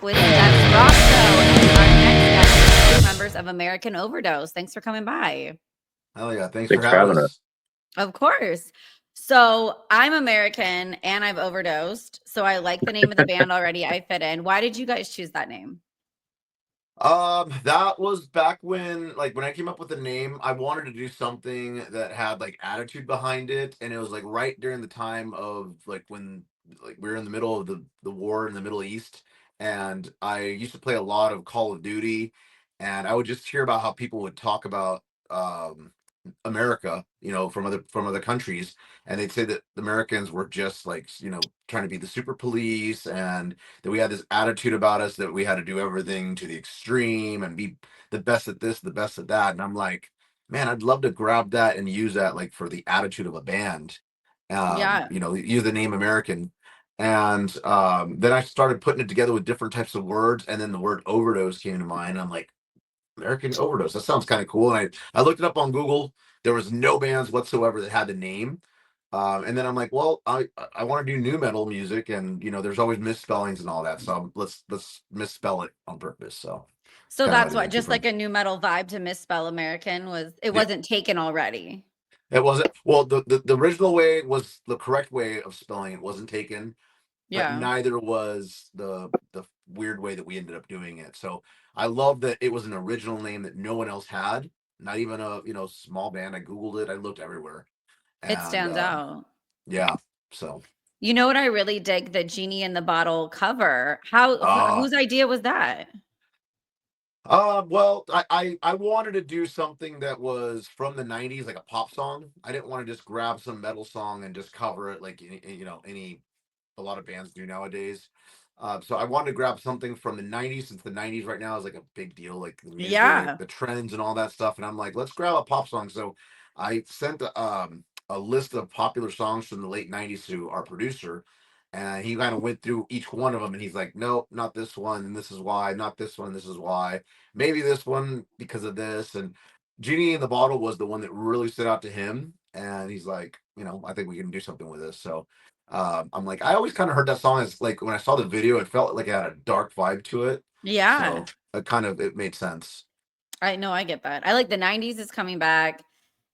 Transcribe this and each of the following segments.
with Stefs and our next guest is members of American Overdose. Thanks for coming by. Hell yeah. Thanks for Thanks for having having us. us. Of course. So I'm American and I've overdosed. So I like the name of the band already. I fit in. Why did you guys choose that name? That was back when, like, when I came up with the name, I wanted to do something that had like attitude behind it, and it was like right during the time of like when like we were in the middle of the war in the Middle East, and I used to play a lot of Call of Duty, and I would just hear about how people would talk about America, from other countries, and they'd say that Americans were just like, trying to be the super police, and that we had this attitude about us that we had to do everything to the extreme and be the best at this, the best at that. And I'm like, man, I'd love to grab that and use that like for the attitude of a band. Yeah. Use the name American. And then I started putting it together with different types of words, and then the word overdose came to mind. I'm like, American Overdose. That sounds kind of cool. And I looked it up on Google. There was no bands whatsoever that had the name. And then I'm like, well, I want to do new metal music, and there's always misspellings and all that. So let's misspell it on purpose. So it's So kind of that's what I what did. just like a new metal vibe to misspell American was it Yeah, wasn't taken already. it wasn't. Well, the original way was the correct way of spelling. It wasn't taken, but Yeah. neither was the weird way that we ended up doing it. So I love that it was an original name that no one else had, not even a small band. I googled it, I looked everywhere, It and stands out. yeah. So You know what I really dig? The Genie in the Bottle cover. How uh whose idea was that? well, I wanted to do something that was from the '90s, like a pop song. I didn't want to just grab some metal song and just cover it like any a lot of bands do nowadays. So I wanted to grab something from the '90s, since the '90s right now is like a big deal, like the music, Yeah. the trends, and all that stuff. And I'm like, let's grab a pop song. So I sent a list of popular songs from the late '90s to our producer, and he kind of went through each one of them, and he's like, nope, not this one, and this is why. Not this one, this is why. Maybe this one because of this. And Genie in the Bottle was the one that really stood out to him, and he's like, I think we can do something with this. So I'm like, I always kind of heard that song as like when I saw the video, it felt like it had a dark vibe to it. Yeah. So it made sense. I know, I get that. I like the 90s is coming back,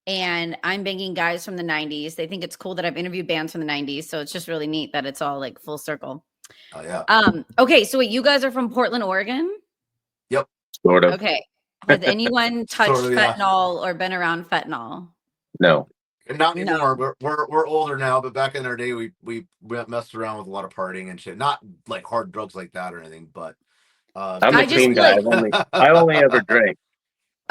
and I'm banging guys from the 90s. They think it's cool that I've interviewed bands from the 90s, so it's just really neat that it's all, like, full circle. Oh yeah. Okay, so wait, you guys are from Portland, Oregon? Yep. Sort of. Okay. Has anyone Sort touched of, yeah. fentanyl or been around fentanyl? No. And not anymore. No. We're older now, but back in our day, we messed around with a lot of partying and shit. Not like hard drugs like that or anything, but I'm a I just clean feel guy. like I only ever drink.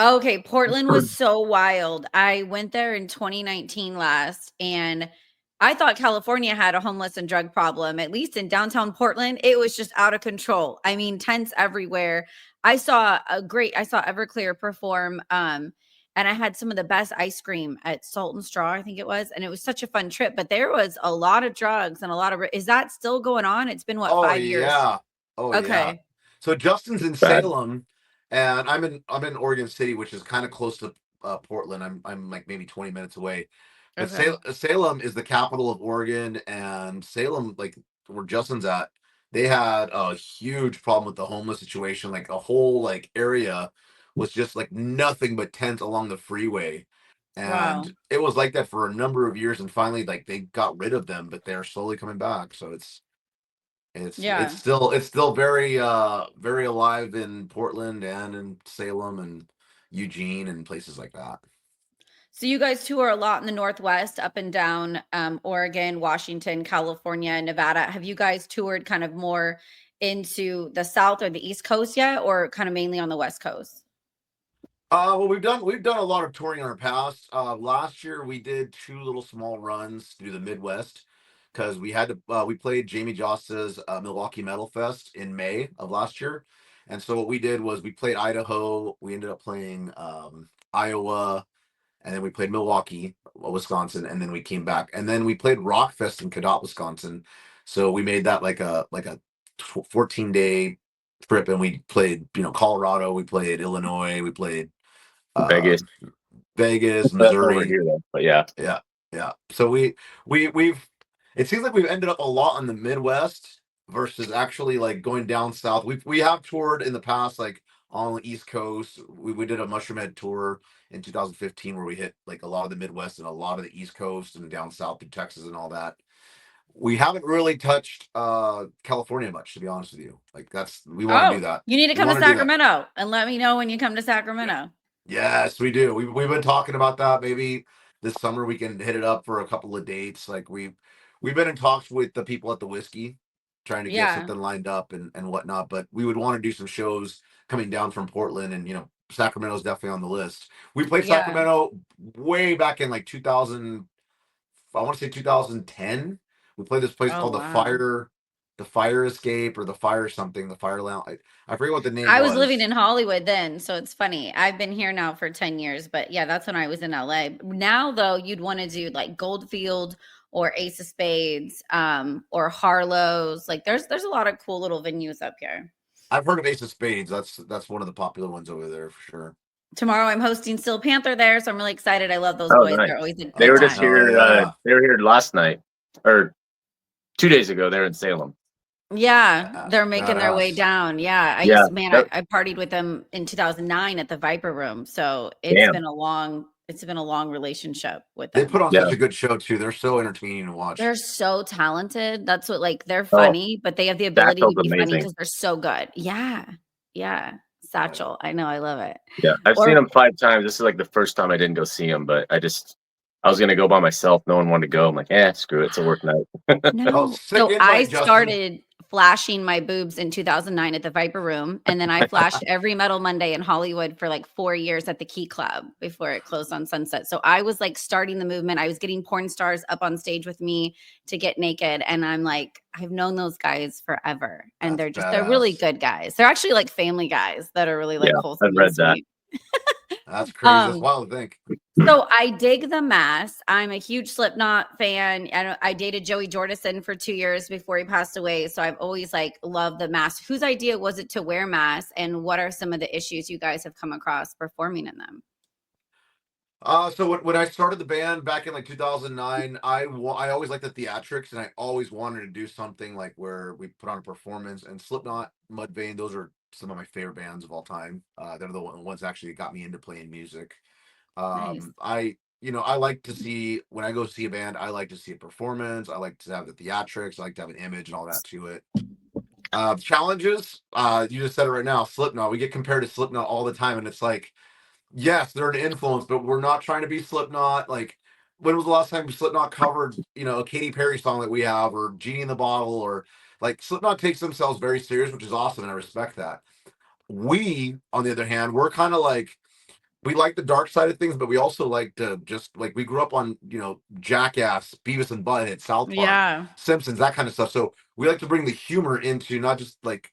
okay, Portland was so wild. I went there in 2019 last, and I thought California had a homeless and drug problem. At least in downtown Portland, it was just out of control. I mean, tents everywhere. I saw Everclear perform, and I had some of the best ice cream at Salt and Straw, I think it was, and it was such a fun trip. But there was a lot of drugs and a lot of. Is that still going on? It's been what, Oh 5 years? yeah. Oh yeah. Okay, So Justin's in Bad. Salem, and I'm in Oregon City, which is kind of close to Portland. I'm like maybe 20 minutes away. But okay, Salem is the capital of Oregon, and Salem, like where Justin's at, they had a huge problem with the homeless situation. Like a whole like area was just like nothing but tents along the freeway. wow, And it was like that for a number of years, and finally like they got rid of them, but they're slowly coming back. So it's yeah. still very alive in Portland and in Salem and Eugene and places like that. So you guys tour a lot in the Northwest, up and down Oregon, Washington, California, Nevada. Have you guys toured kind of more into the South or the East Coast yet, or kind of mainly on the West Coast? Well, we've done a lot of touring in our past. Last year we did two little small runs through the Midwest, because we played Jamie Joss's Milwaukee Metal Fest in May of last year, and so what we did was we played Idaho. We ended up playing Iowa, and then we played Milwaukee, Wisconsin, and then we came back, and then we played Rockfest in Cadott, Wisconsin. So we made that like a 14-day trip, and we played Colorado, we played Illinois, we played uh, Vegas. Vegas, That's over Missouri. here though. But yeah. Yeah, yeah. So we've it seems like we've ended up a lot in the Midwest versus actually like going down south. We have toured in the past, like on the East Coast. We did a Mushroom Head tour in 2015 where we hit like a lot of the Midwest and a lot of the East Coast and down south to Texas and all that. We haven't really touched California much, to be honest with you. Like we want to do Oh, that. you need to We come to want to do that. Sacramento and let me know when you come to Sacramento. Yes, we do. We've been talking about that. Maybe this summer we can hit it up for a couple of dates. Like we've been in talks with the people at the Whiskey, trying to get Yeah. something lined up and whatnot. But we would want to do some shows coming down from Portland, and Sacramento's definitely on the list. We played Yeah. Sacramento way back in like 2000. I want to say 2010. We played this place Oh, called wow. the Fire Escape or the Fire something, the Fire Lounge. I forget what the name I was living was. in Hollywood then, so it's funny. I've been here now for 10 years, but yeah, that's when I was in LA. Now though, you'd want to do like Goldfield or Ace of Spades, or Harlow's. Like there's a lot of cool little venues up here. I've heard of Ace of Spades. That's one of the popular ones over there for sure. Tomorrow I'm hosting Steel Panther there, so I'm really excited. I love those Oh, boys. nice. They're always a They good were just time. Oh, here. yeah. They were here last night or 2 days ago. They're in Salem. Yeah, they're making their way Badass. down. Yeah, I Yeah. used, man, I partied with them in 2009 at the Viper Room. So Damn. it's been a long relationship with They them. put on Yeah. such a good show too. They're so entertaining to watch. They're so talented. That's what, like, they're Oh, funny, but they have the ability Satchel's to be funny amazing. because they're so good. Yeah. Yeah. Satchel. I know. I love it. Yeah, I've Or seen him 5 times. This is like the first time I didn't go see him, but I was gonna go by myself. No one wanted to go. I'm like, screw it. It's a work night. Oh, no. sick So I invite, Justin. started flashing my boobs in 2009 at the Viper Room, and then I flashed every Metal Monday in Hollywood for like 4 years at the Key Club before it closed on Sunset. So I was like starting the movement. I was getting porn stars up on stage with me to get naked, and I'm like, I've known those guys forever, and That's they're really badass. good guys. They're actually like family guys that are really like Yeah, wholesome I've and read that. sweet. That's crazy. That's Um, wild to think. so I dig the mask. I'm a huge Slipknot fan. I dated Joey Jordison for 2 years before he passed away. So I've always like loved the mask. Whose idea was it to wear masks, and what are some of the issues you guys have come across performing in them? So when I started the band back in like 2009, I always liked the theatrics, and I always wanted to do something like where we put on a performance. And Slipknot, Mudvayne, those are some of my favorite bands of all time. They're the ones that actually got me into playing music. Nice. I like to see when I go see a band, I like to see a performance. I like to have the theatrics. I like to have an image and all that to it. Challenges, you just said it right now. Slipknot, we get compared to Slipknot all the time, and it's like, yes, they're an influence, but we're not trying to be Slipknot. Like, when was the last time Slipknot covered, a Katy Perry song that we have, or Genie in the Bottle, or like Slipknot takes themselves very serious, which is awesome, and I respect that. We, on the other hand, we're kind of like, we like the dark side of things, but we also like to just like, we grew up on, Jackass, Beavis and Butthead, South Park, Yeah. Simpsons, that kind of stuff. So we like to bring the humor into not just like,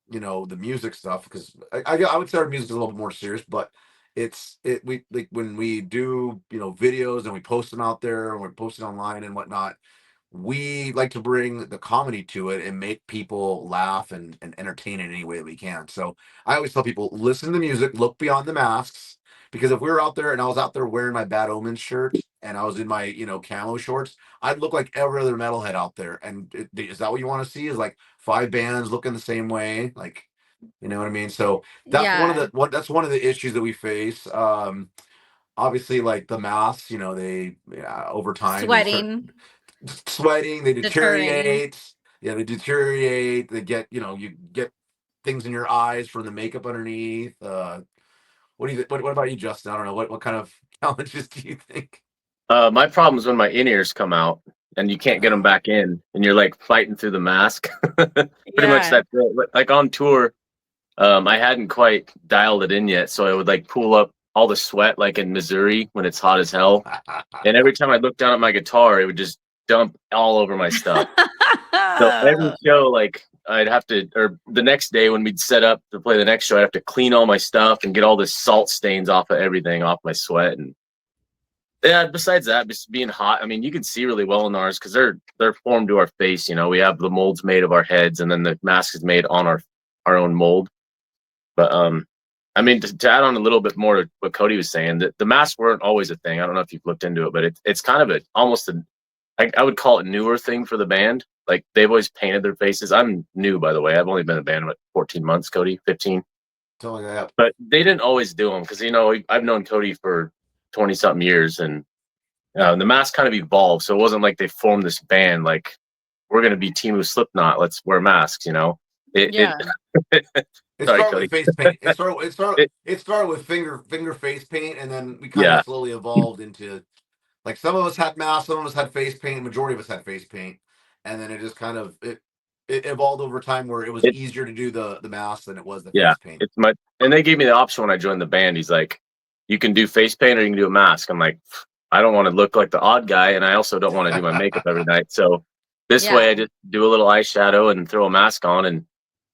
the music stuff, because I would say our music is a little bit more serious, but we like when we do, videos and we post them out there and we're posting online and whatnot, we like to bring the comedy to it and make people laugh and entertain in any way that we can. So I always tell people, listen to the music, look beyond the masks. Because if we were out there and I was out there wearing my Bad Omens shirt and I was in my, camo shorts, I'd look like every other metalhead out there. And is that what you want to see? Is like 5 bands looking the same way? Like, you know what I mean? So Yeah. that's one of the issues that we face. Obviously, like the masks, over time they start Sweating, sweating, they deterring. deteriorate. Yeah, they deteriorate. They get, you get things in your eyes from the makeup underneath. What do you what about you, Justin? I don't know. What kind of challenges do you think? My problem is when my in-ears come out and you can't get them back in, and you're like fighting through the mask. Pretty much Yeah. that. Like on tour, I hadn't quite dialed it in yet, so I would like pull up all the sweat like in Missouri when it's hot as hell, and every time I looked down at my guitar, it would just dump all over my stuff. So every show, like I'd have to, or the next day when we'd set up to play the next show, I'd have to clean all my stuff and get all the salt stains off of everything, off my sweat. And yeah, besides that, just being hot. I mean, you can see really well in ours because they're formed to our face. We have the molds made of our heads, and then the mask is made on our own mold. But I mean, to add on a little bit more to what Cody was saying, that the masks weren't always a thing. I don't know if you've looked into it, but it's kind of almost I would call it newer thing for the band. like they've always painted their faces. I'm new, by the way. I've only been in the band, 14 months, Cody, 15. Something like that. But they didn't always do them because, you know, I've known Cody for 20 something years, and the mask kind of evolved. So it wasn't like they formed this band like, we're going to be Team with Slipknot. Let's wear masks, you know? Yeah. It Sorry, started Cody. with face paint. It started It- with finger face paint, and then we kind Yeah. of slowly evolved into, like, some of us had masks, some of us had face paint, the majority of us had face paint, and then it just kind of it evolved over time where it was It, easier to do the mask than it was the yeah. face paint. And they gave me the option when I joined the band. He's like, you can do face paint or you can do a mask. I'm like, I don't want to look like the odd guy, and I also don't want to do my makeup every night. So this way, I just do a little eyeshadow and throw a mask on, and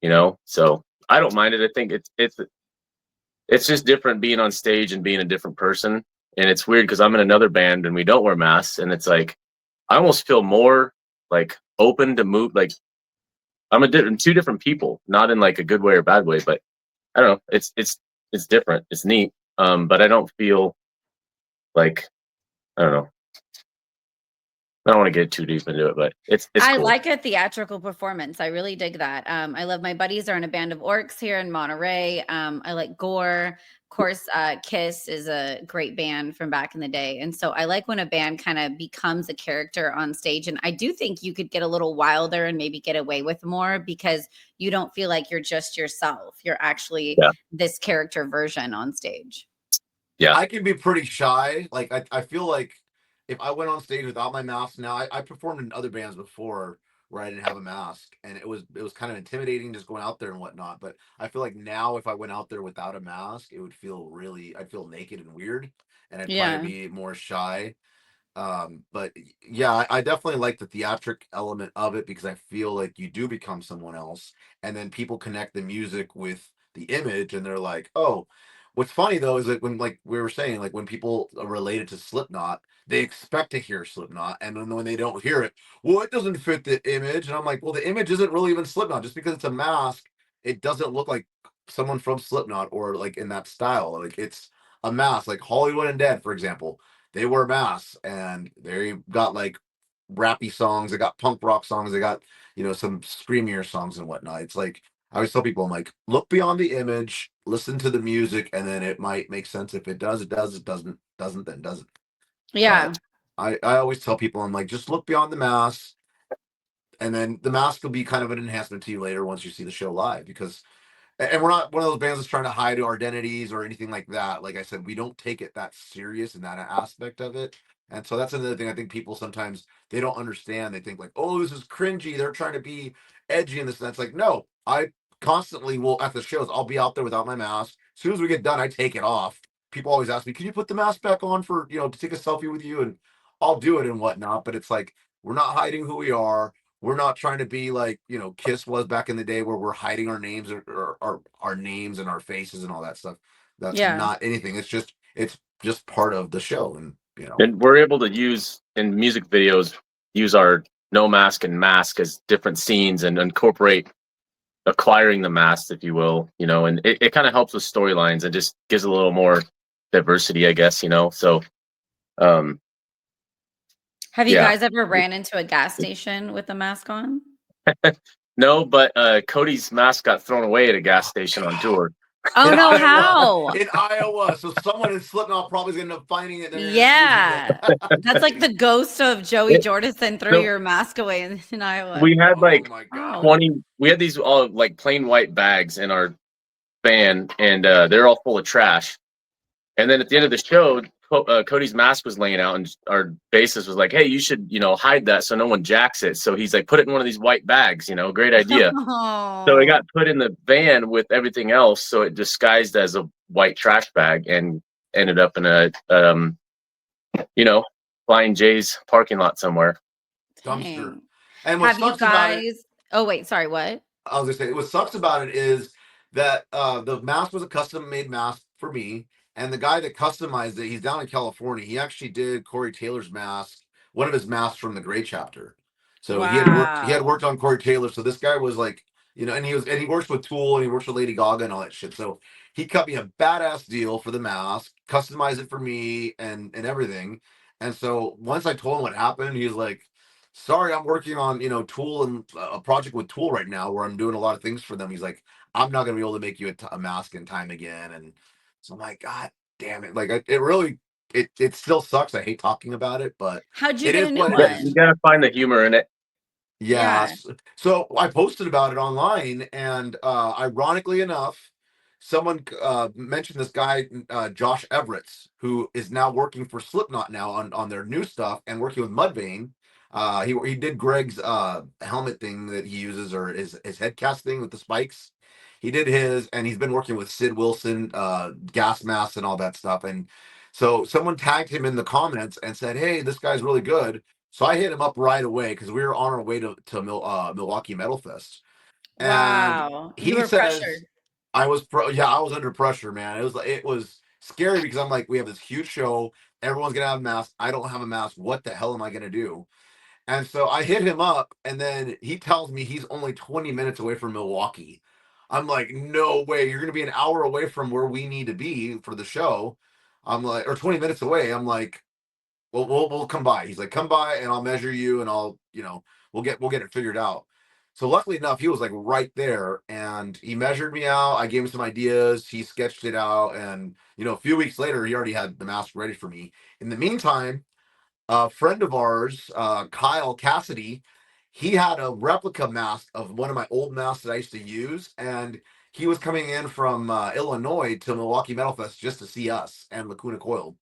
you know, so I don't mind it. I think it's just different being on stage and being a different person. And it's weird because I'm in another band and we don't wear masks, and it's like I almost feel more like open to move. Like I'm two different people, not in like a good way or bad way, but I don't know. It's different. It's neat. But I don't feel like, I don't know. I don't want to get too deep into it, but it's I cool. like a theatrical performance. I really dig that. I love my buddies are in a band of orcs here in Monterey. I like Gore. Of course, Kiss is a great band from back in the day. And so I like when a band kind of becomes a character on stage. And I do think you could get a little wilder and maybe get away with more because you don't feel like you're just yourself. You're actually this character version on stage. Yeah. I can be pretty shy. Like I feel like if I went on stage without my mask now, I performed in other bands before where I didn't have a mask, and it was kind of intimidating just going out there and whatnot. But I feel like now if I went out there without a mask, it would feel I'd feel naked and weird, and I'd probably be more shy. But yeah, I definitely like the theatric element of it because I feel like you do become someone else, and then people connect the music with the image, and they're like, oh. What's funny though is that when, like we were saying, like when people are related to Slipknot, they expect to hear Slipknot, and then when they don't hear it, well, it doesn't fit the image, and I'm like, well, the image isn't really even Slipknot. Just because it's a mask, it doesn't look like someone from Slipknot or like in that style. Like it's a mask, like Hollywood and Dead, for example. They wear masks, and they got like rappy songs, they got punk rock songs, they got some screamier songs and whatnot. It's like I always tell people, I'm like, look beyond the image, listen to the music, and then it might make sense. If it does, it does. It doesn't, then doesn't. Yeah. But I always tell people, I'm like, just look beyond the mask, and then the mask will be kind of an enhancement to you later once you see the show live. Because, and we're not one of those bands that's trying to hide our identities or anything like that. Like I said, we don't take it that serious in that aspect of it. And so that's another thing I think people sometimes they don't understand. They think like, oh, this is cringy. They're trying to be edgy in this. And that's like, no, I constantly will at the shows, I'll be out there without my mask. As soon as we get done, I take it off. People always ask me, can you put the mask back on for, to take a selfie with you? And I'll do it and whatnot. But it's like, we're not hiding who we are. We're not trying to be like, Kiss was back in the day where we're hiding our names or our names and our faces and all that stuff. That's not anything. It's just part of the show. And we're able to use in music videos, use our no mask and mask as different scenes and incorporate acquiring the mask, if you will, and it kind of helps with storylines and just gives a little more diversity, I guess, so have you guys ever ran into a gas station with a mask on? No, but Cody's mask got thrown away at a gas station on tour. Oh no, how? In Iowa. So someone in Slipknot probably is going to end up finding it. That's like the ghost of Joey Jordison threw your mask away in Iowa. We had like my God. 20. We had these all like plain white bags in our van, and they're all full of trash. And then at the end of the show, Cody's mask was laying out, and our bassist was like, "Hey, you should, hide that so no one jacks it." So he's like, "Put it in one of these white bags." Great idea. So it got put in the van with everything else, so it disguised as a white trash bag and ended up in a, Flying J's parking lot somewhere. Dumpster. And what have sucks you guys? about it, oh wait, sorry, what? I was gonna say what sucks about it is that the mask was a custom made mask for me. And the guy that customized it, he's down in California. He actually did Corey Taylor's mask, one of his masks from the Gray chapter. So he had worked on Corey Taylor. So this guy was like, and he works with Tool and he works with Lady Gaga and all that shit. So he cut me a badass deal for the mask, customized it for me and everything. And so once I told him what happened, he was like, sorry, I'm working on, Tool and a project with Tool right now where I'm doing a lot of things for them. He's like, I'm not gonna be able to make you a mask in time again. And so I'm like, God damn it. Like, it really, it still sucks. I hate talking about it, but How'd you it get is a new what it You is. one? gotta find the humor in it. Yeah. Yeah. So I posted about it online, and ironically enough, someone mentioned this guy, Josh Everetts, who is now working for Slipknot now on their new stuff and working with Mudvayne. He did Greg's helmet thing that he uses, or his head cast thing with the spikes. He did his, and he's been working with Sid Wilson, gas masks and all that stuff. And so someone tagged him in the comments and said, "Hey, this guy's really good." So I hit him up right away because we were on our way to Milwaukee Metal Fest, and Wow. You he were says, pressured. yeah, I was under pressure, man. It was scary because I'm like, we have this huge show, everyone's gonna have a mask. I don't have a mask. What the hell am I gonna do?" And so I hit him up, and then he tells me he's only 20 minutes away from Milwaukee. I'm like, no way, you're gonna be an hour away from where we need to be for the show. I'm like, or 20 minutes away. I'm like, well, we'll come by. He's like, come by and I'll measure you and I'll, we'll get it figured out. So luckily enough, he was like right there and he measured me out. I gave him some ideas. He sketched it out. And, a few weeks later, he already had the mask ready for me. In the meantime, a friend of ours, Kyle Cassidy, he had a replica mask of one of my old masks that I used to use. And he was coming in from Illinois to Milwaukee Metal Fest just to see us and Lacuna Coil.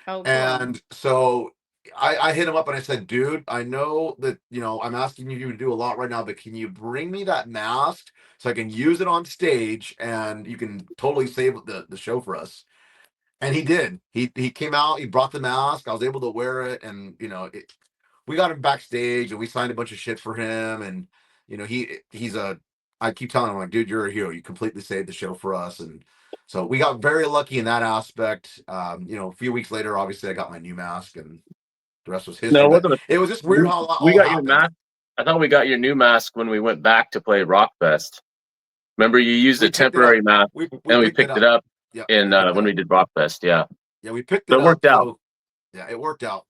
Oh, cool. And so I hit him up and I said, dude, I know that, I'm asking you to do a lot right now, but can you bring me that mask so I can use it on stage and you can totally save the show for us? And he did. He came out, he brought the mask. I was able to wear it. And, we got him backstage and we signed a bunch of shit for him. And, I keep telling him, like, dude, you're a hero. You completely saved the show for us. And so we got very lucky in that aspect. A few weeks later, obviously, I got my new mask, and the rest was history. No, it But wasn't. it was just weird We, how that we all got your happened. mask. I thought we got your new mask when we went back to play Rockfest. Remember, you used We a picked it up. temporary mask, We and we picked it picked it up. up Yeah, in we picked it when we up. did Rockfest. Yeah, Yeah, we picked so it it up. worked out. So yeah, it worked out.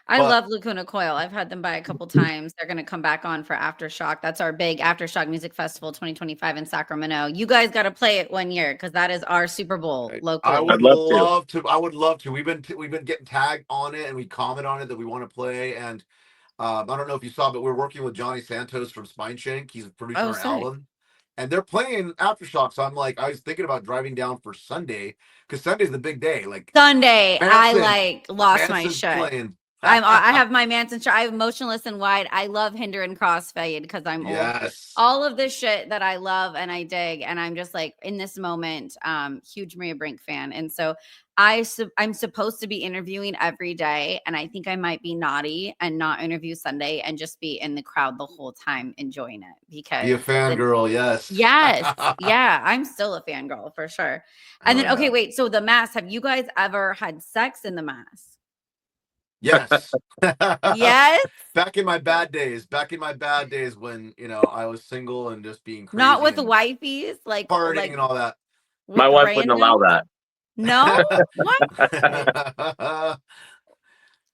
I But love Lacuna Coil. I've had them by a couple times. They're going to come back on for Aftershock. That's our big Aftershock Music Festival 2025 in Sacramento. You guys got to play it one year because that is our Super Bowl I locally. I'd would love to. love to. I would love to. We've been getting tagged on it, and we comment on it that we want to play. And I don't know if you saw, but we're working with Johnny Santos from Spineshank. He's producing Oh, our sick. album, and they're playing Aftershock. So I'm like, I was thinking about driving down for Sunday because Sunday's the big day. Like Sunday, I Manson, like lost my Manson's shit. playing. I have my Manson shirt. I have Motionless and Wide. I love Hinder and Crossfade because I'm old. Yes. All of this shit that I love and I dig, and I'm just like in this moment, huge Maria Brink fan, and so I'm supposed to be interviewing every day, and I think I might be naughty and not interview Sunday and just be in the crowd the whole time enjoying it Be a because fangirl. Yes. yes, yeah, I'm still a fangirl for sure. And Hell then okay, yeah. wait, so the mask. Have you guys ever had sex in the mask? Yes. Yes. Back in my bad days. Back in my bad days when I was single and just being Not crazy with the and wifeys, partying like and all that. My with wife wouldn't allow randoms? that. No? What?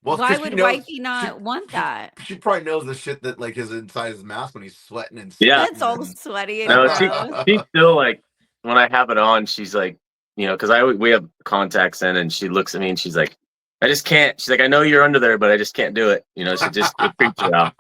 Well, Why because she would knows wifey she not want she that? she probably knows the shit that like is inside his mask when he's sweating and Yeah. It's spitting all and sweaty and No, gross. she's still like when I have it on, she's like, because we have contacts in, and she looks at me and she's like, I just can't. She's like, I know you're under there, but I just can't do it. It freaks her out.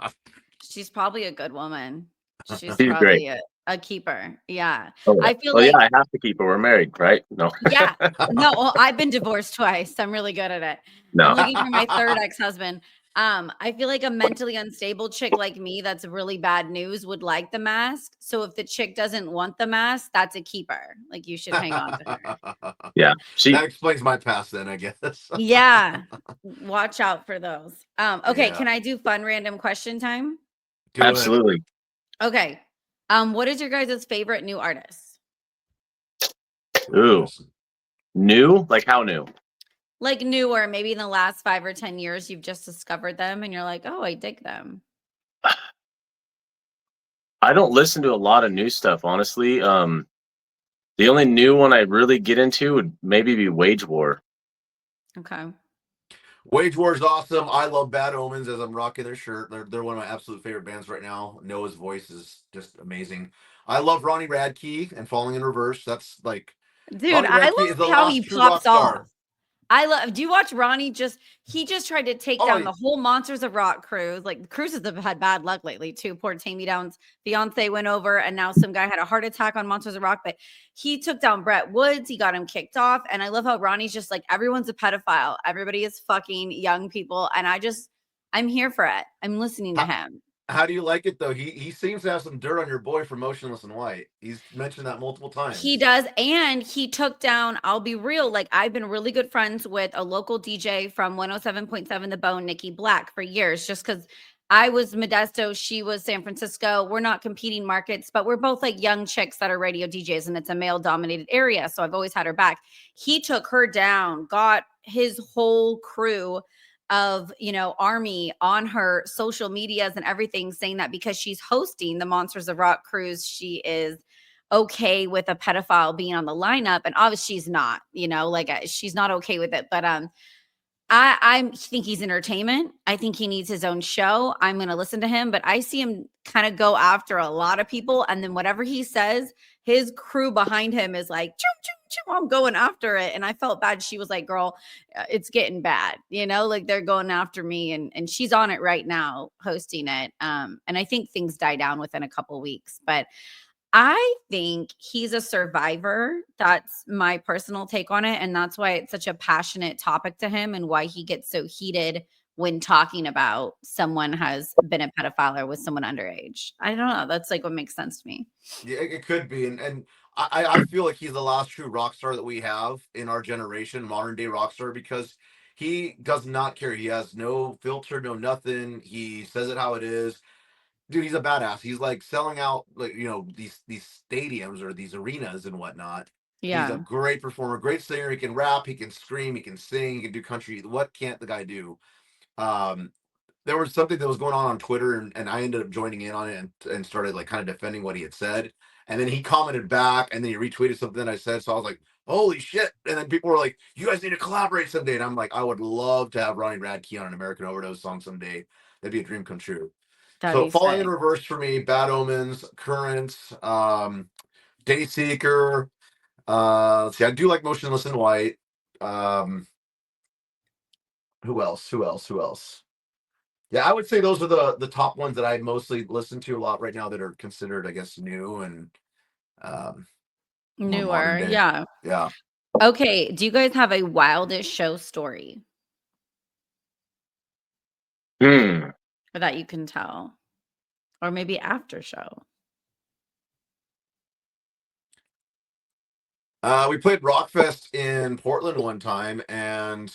She's probably a good woman. She's She's great. probably a keeper. Yeah. Oh yeah. I feel Well, yeah, like I have to keep her. We're married, right? No, yeah. No, well, I've been divorced twice. I'm really good at it. I'm no. looking for my third ex-husband. I feel like a mentally unstable chick like me that's really bad news would like the mask. So if the chick doesn't want the mask, that's a keeper. Like you should hang on to her. Yeah, That explains my past then, I guess. Yeah. Watch out for those. Okay, Yeah. can I do fun random question time? Do it. absolutely. Okay. What is your guys' favorite new artist? Ooh, new? Like how new? Like newer, maybe in the last 5 or 10 years, you've just discovered them and you're like, oh, I dig them. I don't listen to a lot of new stuff, honestly. The only new one I really get into would maybe be Wage War. Okay. Wage War is awesome. I love Bad Omens as I'm rocking their shirt. They're one of my absolute favorite bands right now. Noah's voice is just amazing. I love Ronnie Radke and Falling in Reverse. That's like Dude, Ronnie I Radke is the love how last he true rock pops off. star. I love. Do you watch Ronnie? He just tried to take Oh, down the whole Monsters of Rock cruise. Like the cruises have had bad luck lately too. Poor Tammy Down's fiance went over, and now some guy had a heart attack on Monsters of Rock. But he took down Brett Woods. He got him kicked off, and I love how Ronnie's just like everyone's a pedophile. Everybody is fucking young people, and I'm here for it. I'm listening to how, him. how do you like it though? He seems to have some dirt on your boy for Motionless in White. He's mentioned that multiple He times. does. And he took down, I'll be real, like I've been really good friends with a local DJ from 107.7 The Bone, Nikki Black, for years, just because I was Modesto, she was San Francisco. We're not competing markets, but we're both like young chicks that are radio DJs, and it's a male dominated area. So I've always had her back. He took her down, got his whole crew of, army on her social medias and everything, saying that because she's hosting the Monsters of Rock cruise, she is okay with a pedophile being on the lineup. And obviously she's not, like she's not okay with it. But I think he's entertainment. I think he needs his own show. I'm going to listen to him, but I see him kind of go after a lot of people, and then whatever he says, his crew behind him is like, choo, choo, choo, I'm going after it. And I felt bad. She was like, girl, it's getting bad, like they're going after me, and she's on it right now hosting it. And I think things die down within a couple weeks, but I think he's a survivor. That's my personal take on it. And that's why it's such a passionate topic to him, and why he gets so heated when talking about someone has been a pedophile or with someone underage. I don't know. That's like what makes sense to me. Yeah, it could be, and I feel like he's the last true rock star that we have in our generation, modern day rock star, because he does not care. He has no filter, no nothing. He says it how it is. Dude, he's a badass. He's like selling out, like, these stadiums or these arenas and whatnot. He's a Yeah. great performer, great singer. He can rap, he can scream, he can sing, he can do country. What can't the guy do? Um, there was something that was going on Twitter, and I ended up joining in on it, and started like kind of defending what he had said. And then he commented back, and then he retweeted something that I said. So I was like, holy shit. And then people were like, you guys need to collaborate someday. And I'm like, I would love to have Ronnie Radke on an American Overdose song someday. That'd be a dream come true. That'd So be Falling in sick. Reverse for me, Bad Omens, Currents, Dayseeker. Let's see, I do like Motionless in White. Um, who else? Who else? Who else? Yeah, I would say those are the top ones that I mostly listen to a lot right now that are considered, I guess, new and um, more modern Newer. day. Yeah. Yeah. Okay. Do you guys have a wildest show story Hmm. that you can tell? Or maybe after show? We played Rockfest in Portland one time, and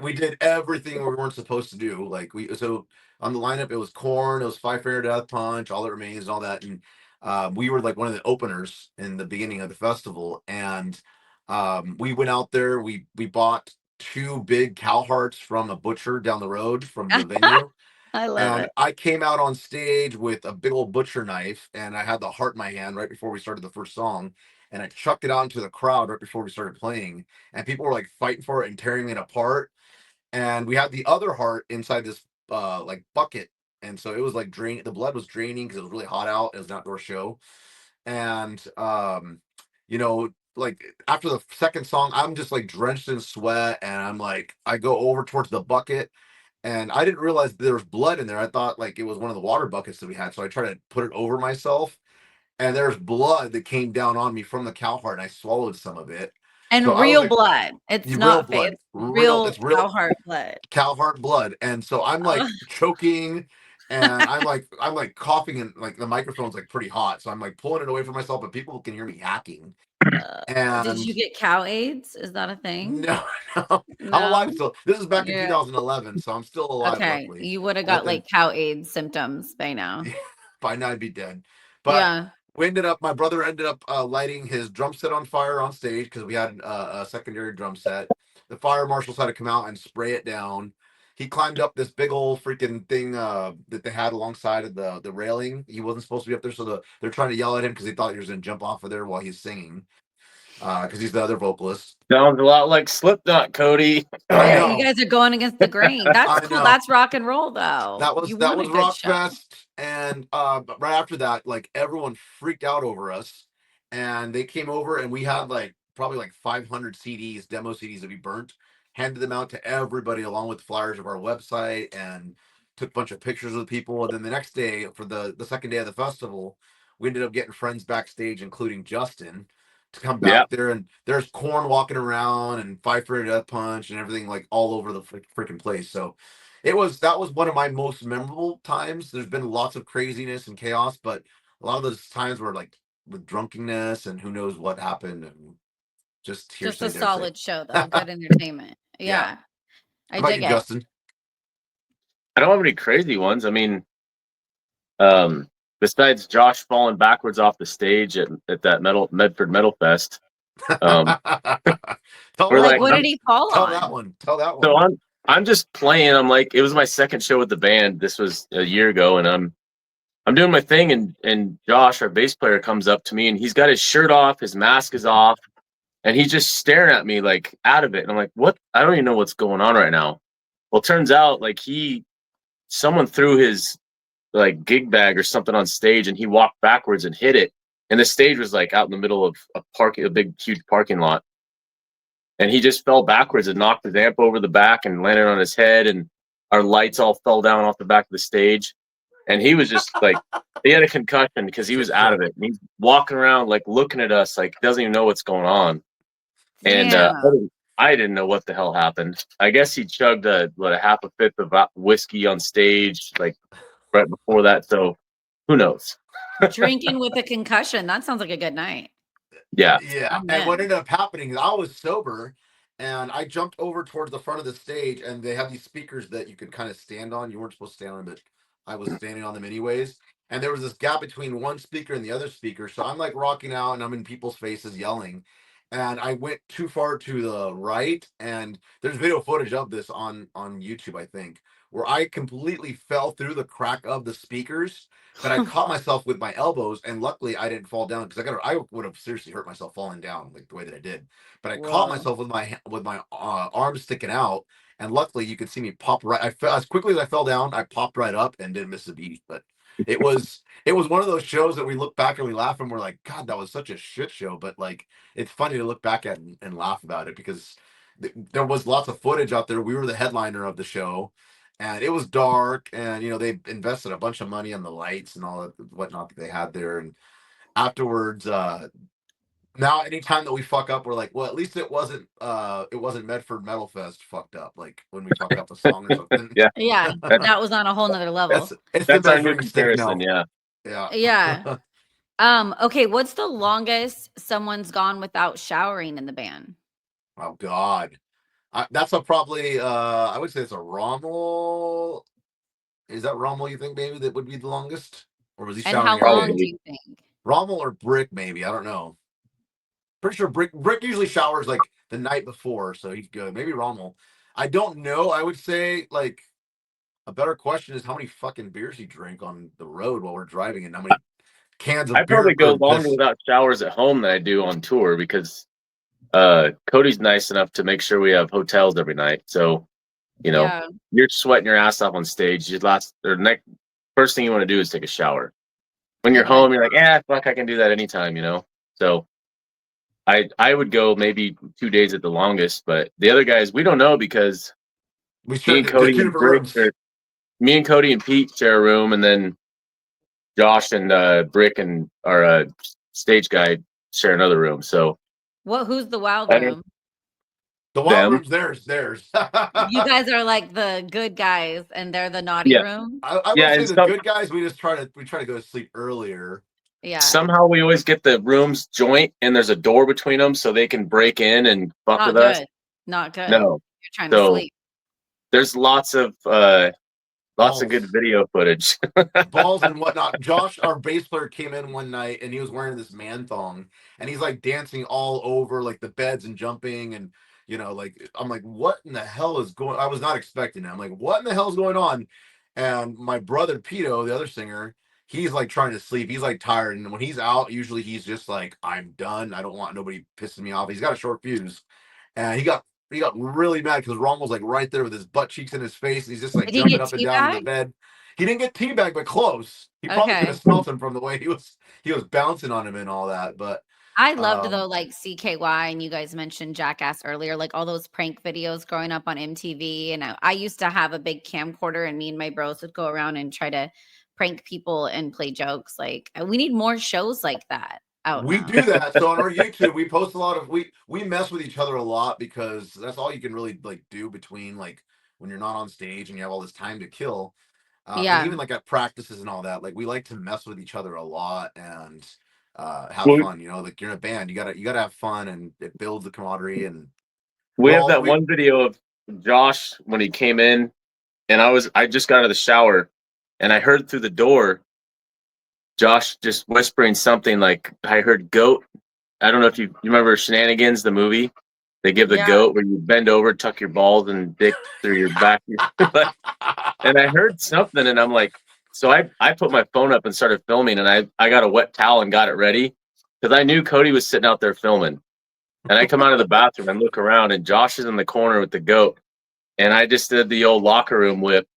we did everything we weren't supposed to do. Like, so on the lineup, it was Corn, it was Five Finger Death Punch, All That Remains, and all that. And we were like one of the openers in the beginning of the festival. And we went out there. We bought two big cow hearts from a butcher down the road from the venue. I love And it. I came out on stage with a big old butcher knife, and I had the heart in my hand right before we started the first song. And I chucked it out into the crowd right before we started playing. And people were like fighting for it and tearing it apart. And we had the other heart inside this like bucket. And so it was like draining, the blood was draining because it was really hot out. It was an outdoor show. And like after the second song, I'm just like drenched in sweat, and I'm like, I go over towards the bucket, and I didn't realize there was blood in there. I thought like it was one of the water buckets that we had. So I tried to put it over myself, and there's blood that came down on me from the cow heart, and I swallowed some of it. So And I was real like, blood. It's real not fake. blood, It's real, real it's real cow heart blood. cow heart blood. And so I'm Oh. like choking, and I'm like coughing, and like the microphone's like pretty hot. So I'm like pulling it away from myself, but people can hear me hacking. Did And you get cow AIDS? Is that a thing? no, no, I'm No? alive still. This is back in Yeah. 2011, so I'm still alive, Okay. luckily. You would have got Nothing. like cow AIDS symptoms by now. By now I'd be dead. But Yeah. my brother ended up lighting his drum set on fire on stage because we had a secondary drum set. The fire marshals had to come out and spray it down. He climbed up this big old freaking thing that they had alongside of the railing. He wasn't supposed to be up there, so they're trying to yell at him because they thought he was going to jump off of there while he's singing. because he's the other vocalist. Sounds a lot like Slipknot, Cody. I Yeah, know. you guys are going against the grain. That's I cool. know. That's rock and roll, though. That You was want a good show. Rockfest, and but right after that, like everyone freaked out over us, and they came over, and we had like probably like 500 CDs, demo CDs that we burnt, handed them out to everybody along with flyers of our website, and took a bunch of pictures of the people. And then the next day, for the second day of the festival, we ended up getting friends backstage, including Justin, to come Yeah. back there, and there's Corn walking around and Five Finger Death Punch and everything like all over the freaking place. So that was one of my most memorable times. There's been lots of craziness and chaos, but a lot of those times were like with drunkenness and who knows what happened, and just Just hearsay a there. solid show, though. Good entertainment. Yeah. Yeah. How I about dig you, it. Justin? I don't have any crazy ones. I mean, besides Josh falling backwards off the stage at that Medford Metal Fest. Tell We're that Like, like, what one. did he fall Tell on? that one. Tell that so one. I'm just playing. I'm like, it was my second show with the band. This was a year ago, and I'm doing my thing, and Josh, our bass player, comes up to me, and he's got his shirt off, his mask is off, and he's just staring at me like out of it. And I'm like, what? I don't even know what's going on right now. Well, it turns out like someone threw his like gig bag or something on stage, and he walked backwards and hit it. And the stage was like out in the middle of a big, huge parking lot. And he just fell backwards and knocked his amp over the back and landed on his head. And our lights all fell down off the back of the stage. And he was just like, he had a concussion because he was out of it. And he's walking around like looking at us like doesn't even know what's going on. And I didn't know what the hell happened. I guess he chugged a half a fifth of whiskey on stage like right before that. So who knows? Drinking with a concussion. That sounds like a good night. Yeah. And what ended up happening is I was sober, and I jumped over towards the front of the stage, and they have these speakers that you could kind of stand on. You weren't supposed to stand on them, but I was standing on them anyways. And there was this gap between one speaker and the other speaker. So I'm like rocking out, and I'm in people's faces yelling. And I went too far to the right, and there's video footage of this on YouTube, I think, where I completely fell through the crack of the speakers, but I caught myself with my elbows, and luckily I didn't fall down because I would have seriously hurt myself falling down like the way that I did. But I caught myself with my arms sticking out, and luckily you could see me pop right. I fell as quickly as I fell down. I popped right up and didn't miss a beat. But it was one of those shows that we look back and we laugh and we're like, God, that was such a shit show. But like, it's funny to look back at and laugh about it because there was lots of footage out there. We were the headliner of the show, and it was dark, and they invested a bunch of money on the lights and all that whatnot that they had there. And afterwards, now anytime that we fuck up, we're like, well, at least it wasn't Medford Metal Fest fucked up, like when we fuck up a song or something. Yeah, that was on a whole nother level. That's our new comparison. Yeah. Okay, what's the longest someone's gone without showering in the band? Oh God. That's probably I would say it's a Rommel. Is that Rommel, you think, maybe that would be the longest? Or was he And shouting? how long do you think? Rommel or Brick, maybe. I don't know. Pretty sure Brick usually showers like the night before, so he's good. Maybe Rommel. I don't know. I would say like a better question is how many fucking beers he drank on the road while we're driving, and how many cans of I beer. probably go longer without showers at home than I do on tour because Cody's nice enough to make sure we have hotels every night. So, you're sweating your ass off on stage. First thing you want to do is take a shower. When you're home, you're like, fuck, I can do that anytime, So I would go maybe 2 days at the longest, but the other guys, we don't know because me and Cody and Pete share a room, and then Josh and Brick and our stage guy share another room. So who's the wild room? The wild room's theirs. You guys are like the good guys, and they're the naughty room. I would say the good guys. We try to go to sleep earlier. Yeah. Somehow we always get the rooms joint, and there's a door between them, so they can break in and fuck with us. Not good. No, you're trying to sleep. There's lots of good video footage. Balls and whatnot. Josh, our bass player, came in one night and he was wearing this man thong, and he's like dancing all over like the beds and jumping, and like I'm like, what in the hell is going? I was not expecting it. I'm like, what in the hell is going on? And my brother Pito, the other singer, he's like trying to sleep. He's like tired, and when he's out, usually he's just like, I'm done. I don't want nobody pissing me off. He's got a short fuse, and he got really mad because Ron was like right there with his butt cheeks in his face. And he's just like Did he jumping get up and down in the teabagged? bed. He didn't get teabagged, but close. He probably could Okay. have smelt him from the way he was bouncing on him and all that. But I loved though, like CKY, and you guys mentioned Jackass earlier, like all those prank videos growing up on MTV. And I used to have a big camcorder, and me and my bros would go around and try to prank people and play jokes. Like we need more shows like that out we now. do that. So on our YouTube, we post a lot of we mess with each other a lot because that's all you can really like do between like when you're not on stage and you have all this time to kill. And Yeah. even like at practices and all that, like we like to mess with each other a lot and have Well, fun. You know, like you're in a band, you gotta have fun, and it builds the camaraderie. And we we're have all that we one video of Josh when he came in, and I just got out of the shower, and I heard through the door Josh just whispering something like, I heard goat. I don't know if you remember Shenanigans, the movie. They give the Yeah. goat where you bend over, tuck your balls and dick through your back. And I heard something, and I'm like, so I put my phone up and started filming, and I got a wet towel and got it ready because I knew Cody was sitting out there filming. And I come out of the bathroom and look around, and Josh is in the corner with the goat. And I just did the old locker room whip,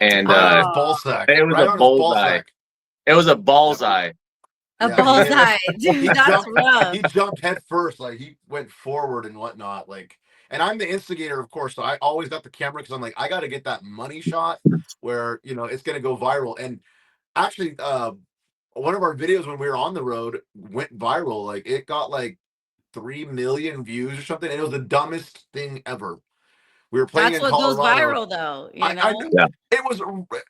and right on his ball sack, it was right a on his ball bullseye. sack. It was a bullseye. A Yeah, he hit it. bullseye, He dude. That's jumped. rough. He jumped head first, like he went forward and whatnot. Like, and I'm the instigator, of course. So I always got the camera because I'm like, I got to get that money shot where it's gonna go viral. And actually, one of our videos when we were on the road went viral. Like, it got like 3 million views or something, and it was the dumbest thing ever. We were playing That's in what goes Colorado. viral, though. I Yeah.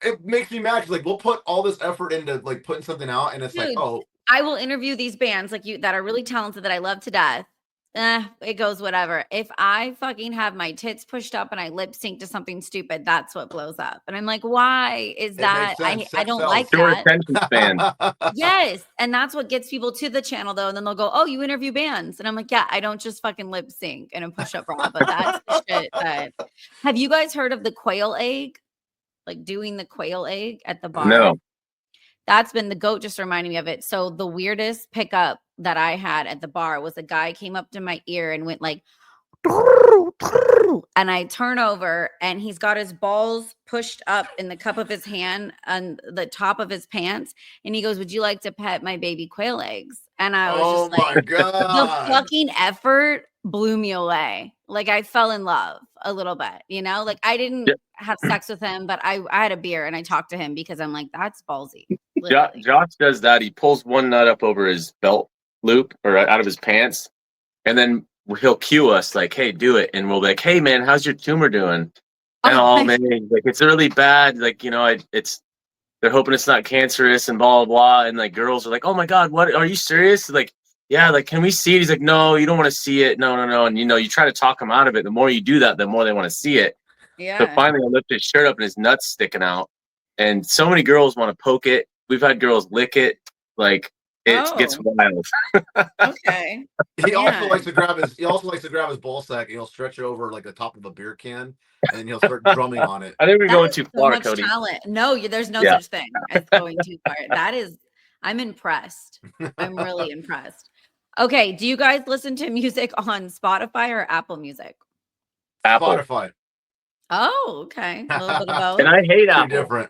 it makes me mad because like we'll put all this effort into like putting something out, and it's like, Dude, oh, I will interview these bands like you that are really talented that I love to death. It goes whatever. If I fucking have my tits pushed up and I lip sync to something stupid, that's what blows up. And I'm like, why is it that? makes sense. I Sex don't sells. like Short that. attention span. Yes. And that's what gets people to the channel though. And then they'll go, oh, you interview bands. And I'm like, yeah, I don't just fucking lip sync and a push up bra, but that's the shit that. Have you guys heard of the quail egg? Like doing the quail egg at the bar? No. That's been the goat just reminding me of it. So the weirdest pickup that I had at the bar was a guy came up to my ear and went like, and I turn over and he's got his balls pushed up in the cup of his hand on the top of his pants. And he goes, would you like to pet my baby quail eggs? And I was Oh just like, my the god! fucking effort blew me away. Like I fell in love a little bit, like I didn't have sex with him, but I had a beer and I talked to him because I'm like, that's ballsy. Josh does that. He pulls one nut up over his belt loop or out of his pants, and then he'll cue us like, "Hey, do it," and we'll be like, "Hey, man, how's your tumor doing?" And man, like it's really bad. Like they're hoping it's not cancerous and blah blah blah. And like girls are like, "Oh my god, what? Are you serious?" Like, yeah, like can we see it? He's like, "No, you don't want to see it. No, no, no." And you try to talk him out of it. The more you do that, the more they want to see it. Yeah. So finally, I lift his shirt up and his nuts sticking out, and so many girls want to poke it. We've had girls lick it. Like it gets wild. Okay. He also likes to grab his ball sack and he'll stretch it over like the top of a beer can, and then he'll start drumming on it. I think we're going That is too so far, much Cody. talent. No, there's no such thing as going too far. I'm impressed. I'm really impressed. Okay, do you guys listen to music on Spotify or Apple Music? Apple. Spotify. Oh, okay. A little bit of both. And I hate Two Apple. different.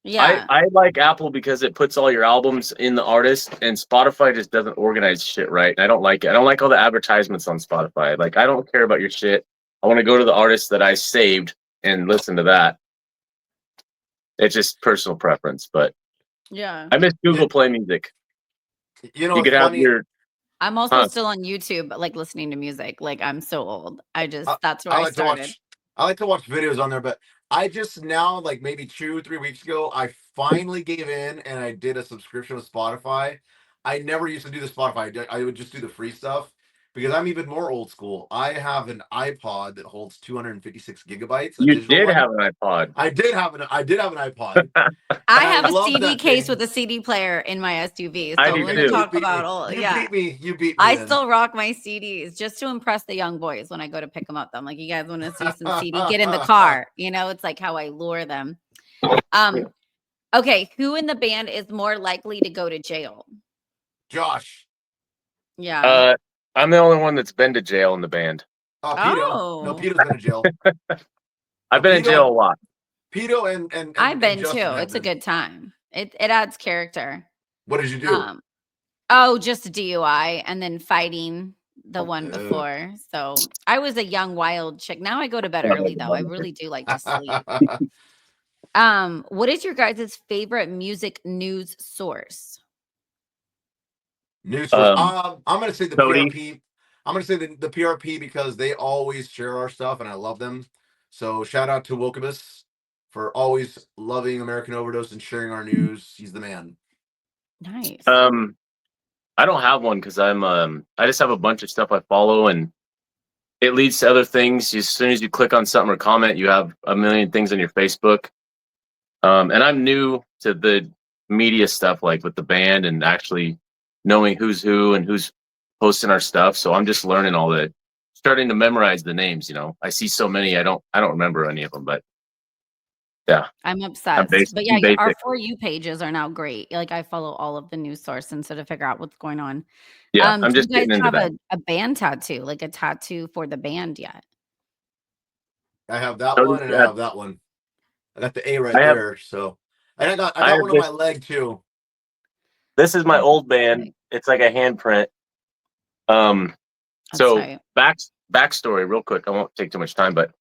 Yeah. I like Apple because it puts all your albums in the artist, and Spotify just doesn't organize shit right. I don't like it. I don't like all the advertisements on Spotify. Like, I don't care about your shit. I want to go to the artist that I saved and listen to that. It's just personal preference, but Yeah. I miss Google Play Music. You know, You it's could have funny. your. I'm also still on YouTube, like listening to music. Like I'm so old. That's where I started. I like to watch videos on there, but I just now, like maybe 2-3 weeks ago, I finally gave in and I did a subscription with Spotify. I never used to do the Spotify. I would just do the free stuff because I'm even more old school. I have an iPod that holds 256 gigabytes. You did have an iPod. I did have an iPod. I have a love CD that case thing. with a CD player in my SUV. I So do we're too. gonna talk about all. You Yeah, beat me. You beat me. I then. still rock my CDs just to impress the young boys when I go to pick them up. I'm like, you guys want to see some CD? Get in the car. It's like how I lure them. Okay, who in the band is more likely to go to jail? Josh. Yeah. I'm the only one that's been to jail in the band. Pito. No, Oh, Pito's been to jail. I've No, been in jail a lot. Pito and I've and been Justin too. have It's a been. good time. It adds character. What did you do? Um, oh, just a DUI and then fighting the Oh, one before. So I was a young wild chick. Now I go to bed early though. I really do like to sleep. What is your guys' favorite music news source? News source. I'm gonna say the Cody. PRP. I'm gonna say the PRP because they always share our stuff and I love them. So shout out to Wokibus for always loving American Overdose and sharing our news. He's the man. Nice. I don't have one because I just have a bunch of stuff I follow and it leads to other things. As soon as you click on something or comment, you have a million things on your Facebook. And I'm new to the media stuff, like with the band and actually knowing who's who and who's posting our stuff. So I'm just learning all that, starting to memorize the names. I see so many, I don't remember any of them, but yeah, I'm I'm obsessed. basic. But yeah, I'm our basic. For You pages are now great. Like I follow all of the news source and so to figure out what's going on. Yeah, Do I'm you just guys getting into have that. a band tattoo, like a tattoo for the band yet? I have that So one and I have that one. I got the A right I have there. So and I I got have one on this. my leg too. This is my Oh, old that's band. tight. It's like a handprint. Um, That's so tight. backstory, real quick. I won't take too much time, but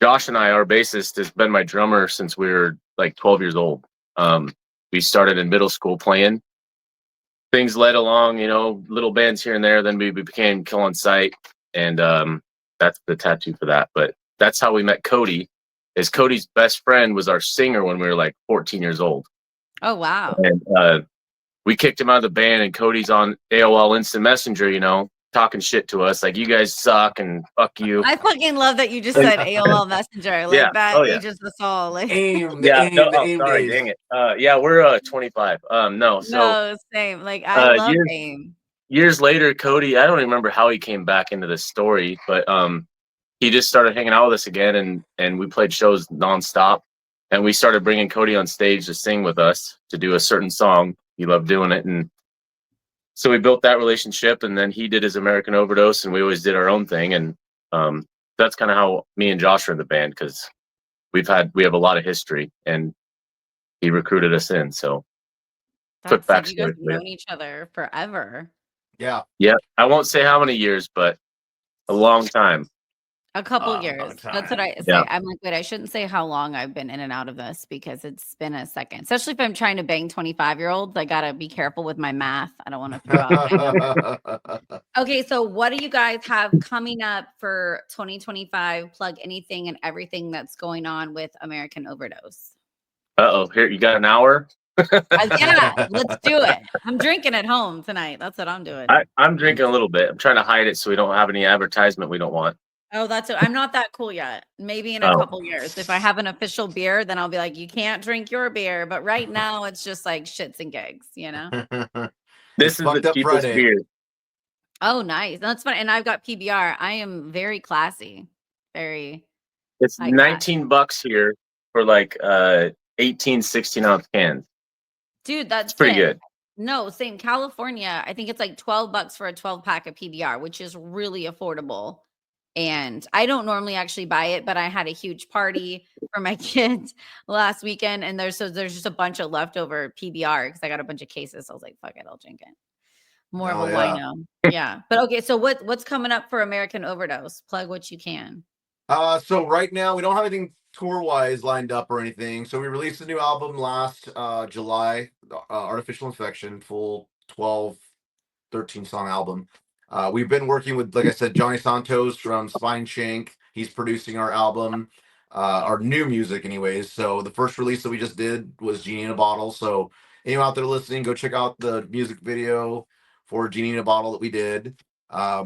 Josh and I, our bassist, has been my drummer since we were like 12 years old. We started in middle school playing. Things led along, little bands here and there. Then we became Kill on Sight, and that's the tattoo for that. But that's how we met Cody. Is Cody's best friend was our singer when we were like 14 years old, Oh, wow. and we kicked him out of the band. And Cody's on AOL Instant Messenger, talking shit to us like you guys suck and fuck you. I fucking love that you just And said AOL Messenger. yeah, Like that oh yeah. ages us all. Like Yeah, no, The oh, aim sorry, days. dang it. Yeah, we're 25. No, so no, same. Like I love years AIM. years later, Cody, I don't even remember how he came back into this story, but he just started hanging out with us again, and we played shows nonstop, and we started bringing Cody on stage to sing with us to do a certain song. He loved doing it, and so we built that relationship, and then he did his American Overdose, and we always did our own thing, and that's kind of how me and Josh are in the band because we have a lot of history, and he recruited us in. So quick That's sick. You guys backstory have for you. known each other forever. Yeah. Yeah, I won't say how many years, but a long time. A couple A long years. That's what time. I Yeah. say. I'm like, wait, I shouldn't say how long I've been in and out of this because it's been a second. Especially if I'm trying to bang 25-year-olds. I gotta be careful with my math. I don't want to throw out high numbers. Okay, so what do you guys have coming up for 2025? Plug anything and everything that's going on with American Overdose. Uh-oh, here you got an hour. Yeah, let's do it. I'm drinking at home tonight. That's what I'm doing. I'm drinking a little bit. I'm trying to hide it so we don't have any advertisement we don't want. Oh, I'm not that cool yet. Maybe in a Oh, couple years. If I have an official beer, then I'll be like, you can't drink your beer. But right now it's just like shits and gigs, you know? It's this is the fucked up cheapest Friday. beer. Oh, nice. That's fun. And I've got PBR. I am very classy. Very It's high class. $19 here for like 18, 16-ounce cans. Dude, It's that's pretty it. good. No, same California. I think it's like $12 for a 12 pack of PBR, which is really affordable. And I don't normally actually buy it, but I had a huge party for my kids last weekend, and there's just a bunch of leftover PBR because I got a bunch of cases. So I was like, "Fuck it, I'll drink it." More of a Oh yeah. wino, yeah. But okay, so what's coming up for American Overdose? Plug what you can. So right now we don't have anything tour wise lined up or anything. So we released a new album last July, Artificial Infection, full 12, 13 song album. We've been working with, like I said, Johnny Santos from Spine Shank. He's producing our album, our new music, anyways. So the first release that we just did was Genie in a Bottle. So anyone out there listening, go check out the music video for Genie in a Bottle that we did.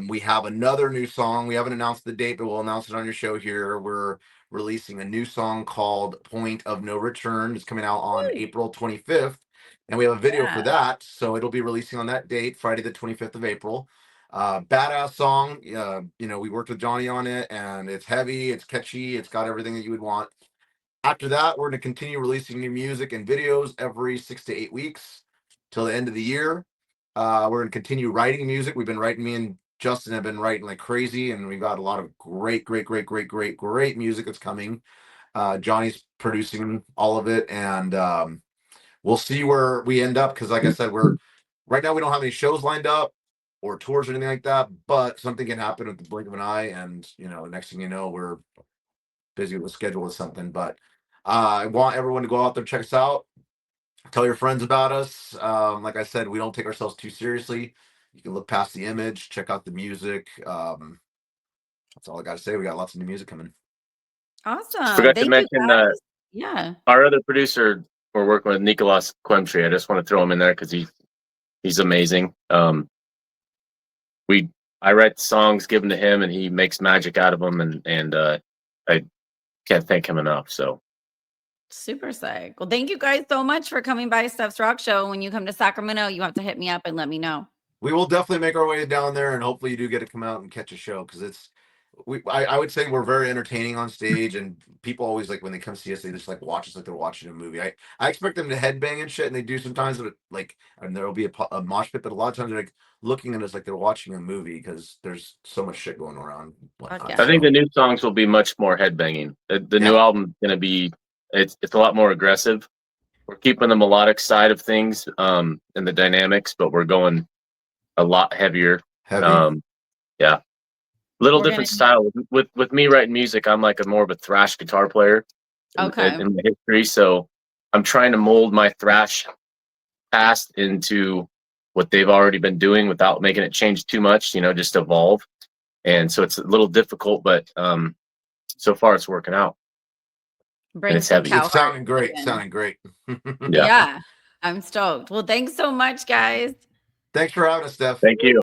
We have another new song. We haven't announced the date, but we'll announce it on your show here. We're releasing a new song called Point of No Return. It's coming out on Woo. April 25th. And we have a video for Yeah, that. So it'll be releasing on that date, Friday the 25th of April. Badass song. We worked with Johnny on it, and it's heavy, it's catchy, it's got everything that you would want. After that, we're going to continue releasing new music and videos every 6 to 8 weeks till the end of the year. We're going to continue writing music. We've been writing, me and Justin have been writing like crazy, and we've got a lot of great music that's coming. Johnny's producing all of it, and we'll see where we end up, because like I said, right now we don't have any shows lined up or tours or anything like that, but something can happen with the blink of an eye, and next thing you know, we're busy with a schedule or something. But I want everyone to go out there, check us out, tell your friends about us. Like I said, we don't take ourselves too seriously. You can look past the image, check out the music. That's all I got to say. We got lots of new music coming. Awesome. Forgot to Thank you, mention guys. Yeah. our other producer we're working with, Nicolas Quemtree. I just want to throw him in there because he's amazing. I write songs, give them to him, and he makes magic out of them, and I can't thank him enough. So Super sick. Well, thank you guys so much for coming by Stefs Rock Show. When you come to Sacramento, you have to hit me up and let me know. We will definitely make our way down there, and hopefully you do get to come out and catch a show, because I would say we're very entertaining on stage, and people always, like, when they come see us, they just like watch us like they're watching a movie. I expect them to headbang and shit, and they do sometimes, but and there'll be a mosh pit, but a lot of times they're like looking at us like they're watching a movie, because there's so much shit going around. Yeah. I think the new songs will be much more headbanging. The new album is going to be it's a lot more aggressive. We're keeping the melodic side of things and the dynamics, but we're going a lot heavier. Heavy. Yeah. Little different style. With me writing music, I'm like more of a thrash guitar player in my history. So I'm trying to mold my thrash past into what they've already been doing without making it change too much, just evolve. And so it's a little difficult, but so far it's working out. Bring some heavy. It's sounding great. Sounding great. Yeah. I'm stoked. Well, thanks so much, guys. Thanks for having us, Steph. Thank you.